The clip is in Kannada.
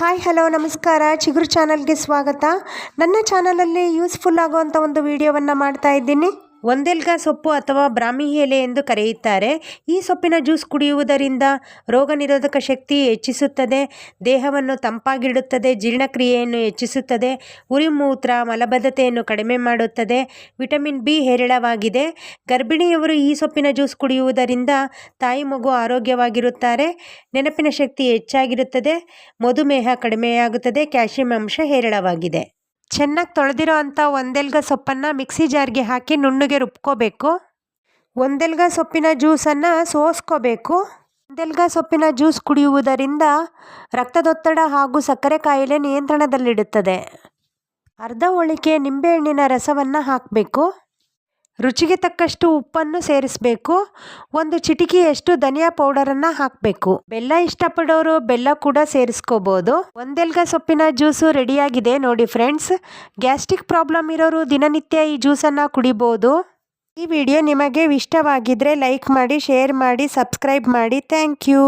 ಹಾಯ್ ಹಲೋ ನಮಸ್ಕಾರ. ಚಿಗುರು ಚಾನಲ್ಗೆ ಸ್ವಾಗತ. ನನ್ನ ಚಾನಲಲ್ಲಿ ಯೂಸ್ಫುಲ್ ಆಗುವಂಥ ಒಂದು ವಿಡಿಯೋವನ್ನು ಮಾಡ್ತಾ ಇದ್ದೀನಿ. ಒಂದೆಲ್ಗ ಸೊಪ್ಪು ಅಥವಾ ಬ್ರಾಹ್ಮಿ ಎಲೆ ಎಂದು ಕರೆಯುತ್ತಾರೆ. ಈ ಸೊಪ್ಪಿನ ಜ್ಯೂಸ್ ಕುಡಿಯುವುದರಿಂದ ರೋಗ ನಿರೋಧಕ ಶಕ್ತಿ ಹೆಚ್ಚಿಸುತ್ತದೆ, ದೇಹವನ್ನು ತಂಪಾಗಿಡುತ್ತದೆ, ಜೀರ್ಣಕ್ರಿಯೆಯನ್ನು ಹೆಚ್ಚಿಸುತ್ತದೆ, ಉರಿ ಮೂತ್ರ ಮಲಬದ್ಧತೆಯನ್ನು ಕಡಿಮೆ ಮಾಡುತ್ತದೆ, ವಿಟಮಿನ್ ಬಿ ಹೇರಳವಾಗಿದೆ. ಗರ್ಭಿಣಿಯವರು ಈ ಸೊಪ್ಪಿನ ಜ್ಯೂಸ್ ಕುಡಿಯುವುದರಿಂದ ತಾಯಿ ಮಗು ಆರೋಗ್ಯವಾಗಿರುತ್ತಾರೆ, ನೆನಪಿನ ಶಕ್ತಿ ಹೆಚ್ಚಾಗಿರುತ್ತದೆ, ಮಧುಮೇಹ ಕಡಿಮೆಯಾಗುತ್ತದೆ, ಕ್ಯಾಲ್ಸಿಯಂ ಅಂಶ ಹೇರಳವಾಗಿದೆ. ಚೆನ್ನಾಗಿ ತೊಳೆದಿರೋ ಅಂಥ ಒಂದೆಲ್ಗ ಸೊಪ್ಪನ್ನು ಮಿಕ್ಸಿ ಜಾರ್ಗೆ ಹಾಕಿ ನುಣ್ಣಗೆ ರುಬ್ಕೋಬೇಕು. ಒಂದೆಲ್ಗ ಸೊಪ್ಪಿನ ಜ್ಯೂಸನ್ನು ಸೋಸ್ಕೋಬೇಕು. ಒಂದೆಲ್ಗ ಸೊಪ್ಪಿನ ಜ್ಯೂಸ್ ಕುಡಿಯುವುದರಿಂದ ರಕ್ತದೊತ್ತಡ ಹಾಗೂ ಸಕ್ಕರೆ ಕಾಯಿಲೆ ನಿಯಂತ್ರಣದಲ್ಲಿಡುತ್ತದೆ. ಅರ್ಧ ಹೋಳಿಗೆ ನಿಂಬೆಹಣ್ಣಿನ ರಸವನ್ನು ಹಾಕಬೇಕು. ರುಚಿಗೆ ತಕ್ಕಷ್ಟು ಉಪ್ಪನ್ನು ಸೇರಿಸಬೇಕು. ಒಂದು ಚಿಟಿಕೆಯಷ್ಟು ಧನಿಯಾ ಪೌಡರನ್ನು ಹಾಕಬೇಕು. ಬೆಲ್ಲ ಇಷ್ಟಪಡೋರು ಬೆಲ್ಲ ಕೂಡ ಸೇರಿಸ್ಕೋಬೋದು. ಒಂದೆಲ್ಗ ಸೊಪ್ಪಿನ ಜ್ಯೂಸು ರೆಡಿಯಾಗಿದೆ ನೋಡಿ ಫ್ರೆಂಡ್ಸ್. ಗ್ಯಾಸ್ಟ್ರಿಕ್ ಪ್ರಾಬ್ಲಮ್ ಇರೋರು ದಿನನಿತ್ಯ ಈ ಜ್ಯೂಸನ್ನು ಕುಡಿಬೋದು. ಈ ವಿಡಿಯೋ ನಿಮಗೆ ಇಷ್ಟವಾಗಿದ್ದರೆ ಲೈಕ್ ಮಾಡಿ, ಶೇರ್ ಮಾಡಿ, ಸಬ್ಸ್ಕ್ರೈಬ್ ಮಾಡಿ. Thank you.